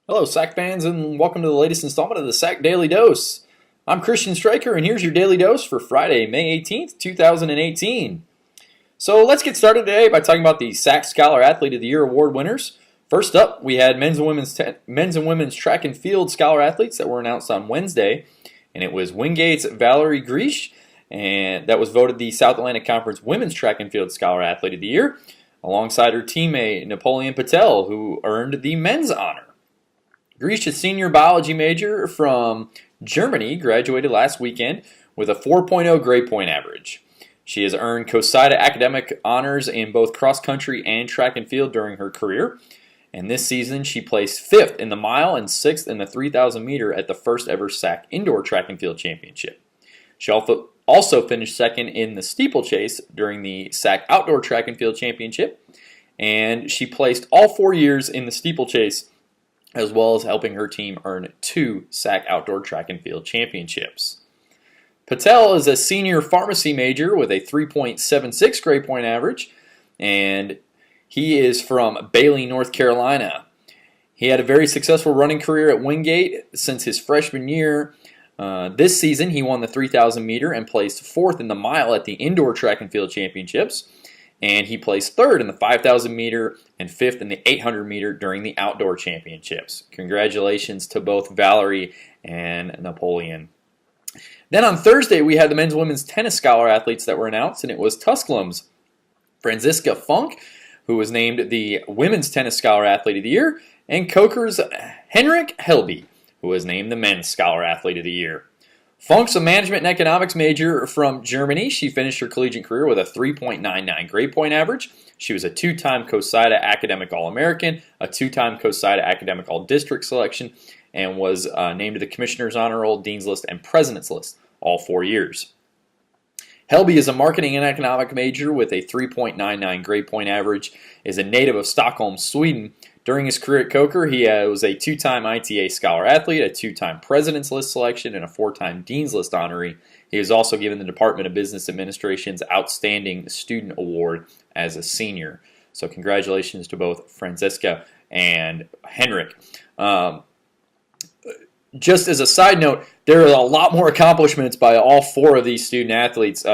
Hello, SAC fans, and welcome to the latest installment of the SAC Daily Dose. I'm Christian Stryker, and here's your Daily Dose for Friday, May 18th, 2018. So let's get started today by talking about the SAC Scholar Athlete of the Year award winners. First up, we had men's and women's track and field scholar athletes that were announced on Wednesday, and it was Wingate's Valerie Griesch, and that was voted the South Atlantic Conference Women's Track and Field Scholar Athlete of the Year, alongside her teammate Napoleon Patel, who earned the men's honor. Griesch, a senior biology major from Germany, graduated last weekend with a 4.0 grade point average. She has earned COSIDA academic honors in both cross country and track and field during her career. And this season, she placed 5th in the mile and 6th in the 3,000 meter at the first ever SAC Indoor Track and Field Championship. She also finished 2nd in the steeplechase during the SAC Outdoor Track and Field Championship. And she placed all 4 years in the steeplechase, as well as helping her team earn 2 SAC Outdoor Track and Field Championships. Patel is a senior pharmacy major with a 3.76 grade point average, and he is from Bailey, North Carolina. He had a very successful running career at Wingate since his freshman year. This season, he won the 3,000 meter and placed 4th in the mile at the Indoor Track and Field Championships. And he placed 3rd in the 5,000 meter and 5th in the 800 meter during the Outdoor Championships. Congratulations to both Valerie and Napoleon. Then on Thursday, we had the men's and women's tennis scholar athletes that were announced, and it was Tusculum's Franziska Funk, who was named the Women's Tennis Scholar Athlete of the Year, and Coker's Henrik Helby, who was named the Men's Scholar Athlete of the Year. Funk's a management and economics major from Germany. She finished her collegiate career with a 3.99 grade point average. She was a 2-time COSIDA Academic All-American, a 2-time COSIDA Academic All-District selection, and was named to the Commissioner's Honor Roll, Dean's List, and President's List all 4 years. Helby is a marketing and economic major with a 3.99 grade point average, is a native of Stockholm, Sweden. During his career at Coker, he was a 2-time ITA Scholar Athlete, a 2-time President's List selection, and a 4-time Dean's List honoree. He was also given the Department of Business Administration's Outstanding Student Award as a senior. So congratulations to both Franziska and Henrik. Just as a side note, there are a lot more accomplishments by all 4 of these student athletes,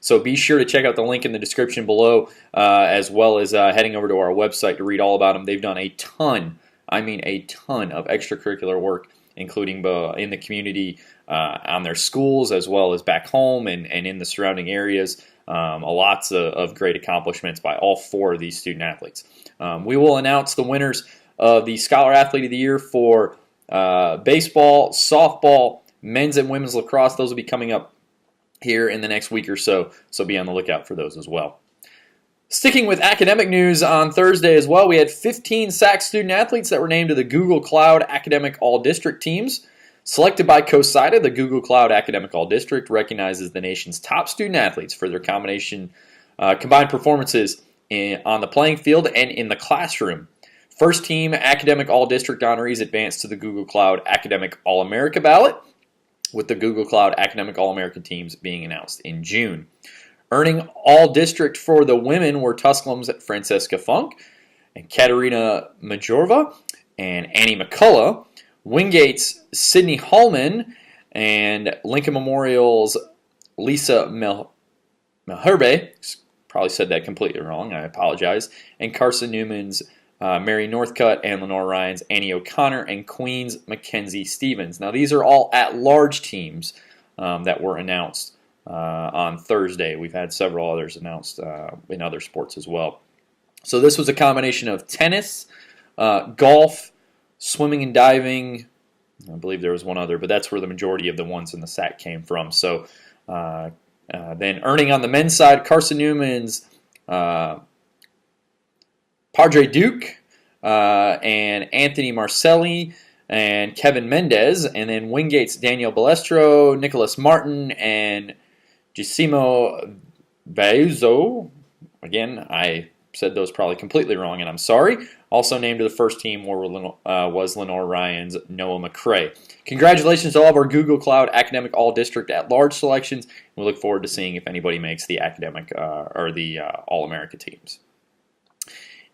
so be sure to check out the link in the description below, as well as heading over to our website to read all about them. They've done a ton, I mean a ton of extracurricular work, including in the community, on their schools, as well as back home and in the surrounding areas. Lots of great accomplishments by all 4 of these student athletes. We will announce the winners of the Scholar Athlete of the Year for baseball, softball, men's and women's lacrosse. Those will be coming up here in the next week or so, so be on the lookout for those as well. Sticking with academic news on Thursday as well, we had 15 SAC student athletes that were named to the Google Cloud Academic All-District teams. Selected by COSIDA, the Google Cloud Academic All-District recognizes the nation's top student athletes for their combined performances on the playing field and in the classroom. First team Academic All-District honorees advanced to the Google Cloud Academic All-America ballot, with the Google Cloud Academic All-American teams being announced in June. Earning All-District for the women were Tusculum's Franziska Funk and Katerina Majorova and Annie McCullough, Wingate's Sydney Hallman, and Lincoln Memorial's Lisa Melherbe, probably said that completely wrong, I apologize, and Carson Newman's Mary Northcutt, and Lenore Ryan's Annie O'Connor, and Queen's Mackenzie Stevens. Now, these are all at-large teams that were announced on Thursday. We've had several others announced in other sports as well. So this was a combination of tennis, golf, swimming and diving. I believe there was one other, but that's where the majority of the ones in the SAC came from. So then earning on the men's side, Carson Newman's Padre Duke, and Anthony Marcelli, and Kevin Mendez, and then Wingate's Daniel Balestro, Nicholas Martin, and Giacomo Bauzo. Again, I said those probably completely wrong, and I'm sorry. Also named to the first team was Lenore Ryan's Noah McCrae. Congratulations to all of our Google Cloud Academic All-District at-large selections. We look forward to seeing if anybody makes the academic or the All-America teams.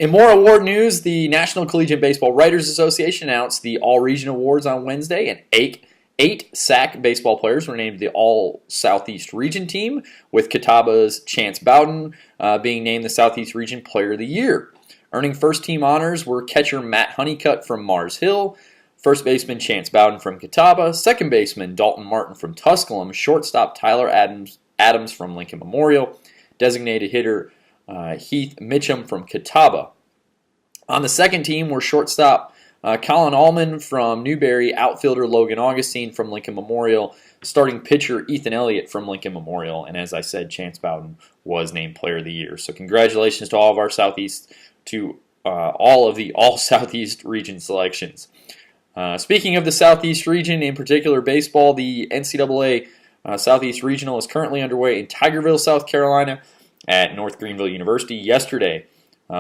In more award news, the National Collegiate Baseball Writers Association announced the All-Region Awards on Wednesday, and eight SAC baseball players were named the All-Southeast Region team, with Cataba's Chance Bowden being named the Southeast Region Player of the Year. Earning first-team honors were catcher Matt Honeycutt from Mars Hill, first baseman Chance Bowden from Catawba, second baseman Dalton Martin from Tusculum, shortstop Tyler Adams from Lincoln Memorial, designated hitter Heath Mitchum from Catawba. On the second team were shortstop Colin Allman from Newberry, outfielder Logan Augustine from Lincoln Memorial, starting pitcher Ethan Elliott from Lincoln Memorial, and as I said, Chance Bowden was named Player of the Year. So congratulations to all of our all of the All-Southeast Region selections. Speaking of the Southeast Region, in particular baseball, the NCAA Southeast Regional is currently underway in Tigerville, South Carolina, at North Greenville University. Yesterday,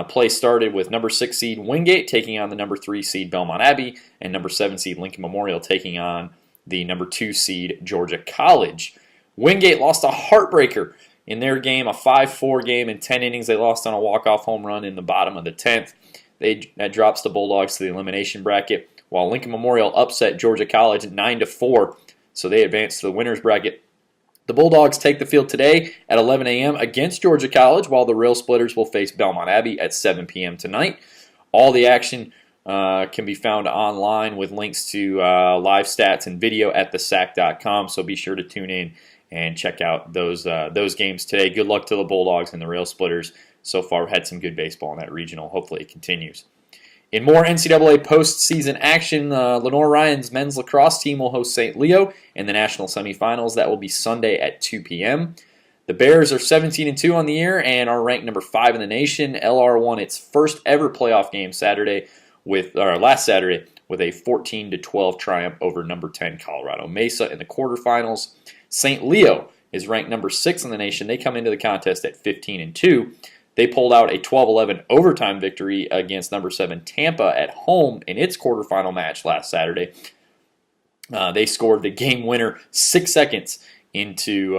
play started with number 6 seed Wingate taking on the number 3 seed Belmont Abbey, and number 7 seed Lincoln Memorial taking on the number 2 seed Georgia College. Wingate lost a heartbreaker in their game, a 5-4 game in 10 innings. They lost on a walk-off home run in the bottom of the 10th. That drops the Bulldogs to the elimination bracket, while Lincoln Memorial upset Georgia College 9-4, so they advance to the winner's bracket. The Bulldogs take the field today at 11 a.m. against Georgia College, while the Rail Splitters will face Belmont Abbey at 7 p.m. tonight. All the action can be found online with links to live stats and video at thesac.com, so be sure to tune in and check out those games today. Good luck to the Bulldogs and the Rail Splitters. So far, we've had some good baseball in that regional. Hopefully it continues. In more NCAA postseason action, Lenore Ryan's men's lacrosse team will host St. Leo in the national semifinals. That will be Sunday at 2 p.m. The Bears are 17-2 on the year and are ranked number 5 in the nation. LR won its first ever playoff game last Saturday with a 14-12 triumph over number 10 Colorado Mesa in the quarterfinals. St. Leo is ranked number 6 in the nation. They come into the contest at 15-2. They pulled out a 12-11 overtime victory against number 7 Tampa at home in its quarterfinal match last Saturday. They scored the game winner 6 seconds into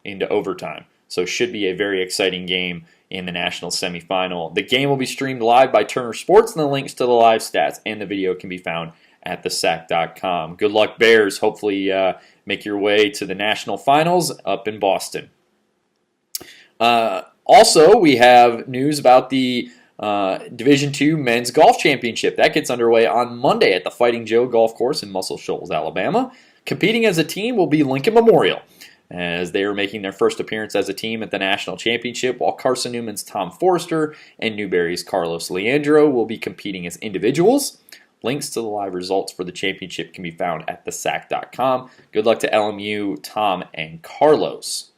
overtime. So should be a very exciting game in the national semifinal. The game will be streamed live by Turner Sports, and the links to the live stats and the video can be found at thesac.com. Good luck, Bears. Hopefully make your way to the national finals up in Boston. Also, we have news about the Division II Men's Golf Championship. That gets underway on Monday at the Fighting Joe Golf Course in Muscle Shoals, Alabama. Competing as a team will be Lincoln Memorial, as they are making their first appearance as a team at the National Championship, while Carson Newman's Tom Forrester and Newberry's Carlos Leandro will be competing as individuals. Links to the live results for the championship can be found at thesac.com. Good luck to LMU, Tom, and Carlos.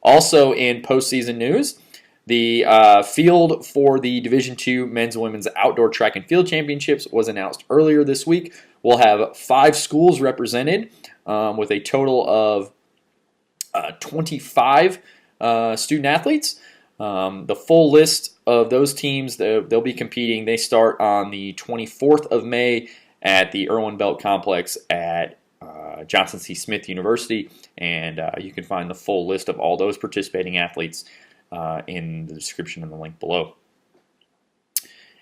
Also in postseason news, the field for the Division II Men's and Women's Outdoor Track and Field Championships was announced earlier this week. We'll have 5 schools represented with a total of 25 student athletes. The full list of those teams, they'll be competing. They start on the 24th of May at the Irwin Belt Complex at Johnson C. Smith University, and you can find the full list of all those participating athletes in the description and the link below.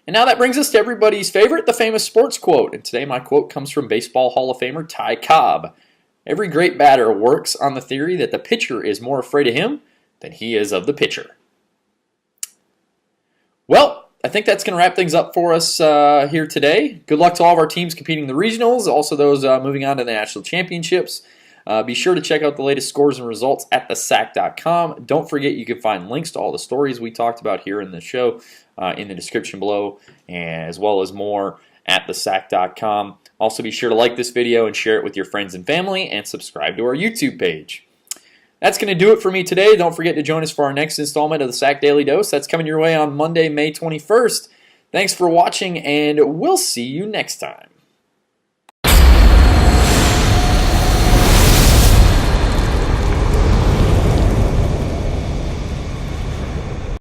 And now that brings us to everybody's favorite, the famous sports quote. And today my quote comes from Baseball Hall of Famer Ty Cobb. Every great batter works on the theory that the pitcher is more afraid of him than he is of the pitcher. Well, I think that's going to wrap things up for us here today. Good luck to all of our teams competing in the regionals, also those moving on to the national championships. Be sure to check out the latest scores and results at thesac.com. Don't forget you can find links to all the stories we talked about here in the show in the description below, as well as more at thesac.com. Also be sure to like this video and share it with your friends and family, and subscribe to our YouTube page. That's going to do it for me today. Don't forget to join us for our next installment of the SAC Daily Dose. That's coming your way on Monday, May 21st. Thanks for watching, and we'll see you next time.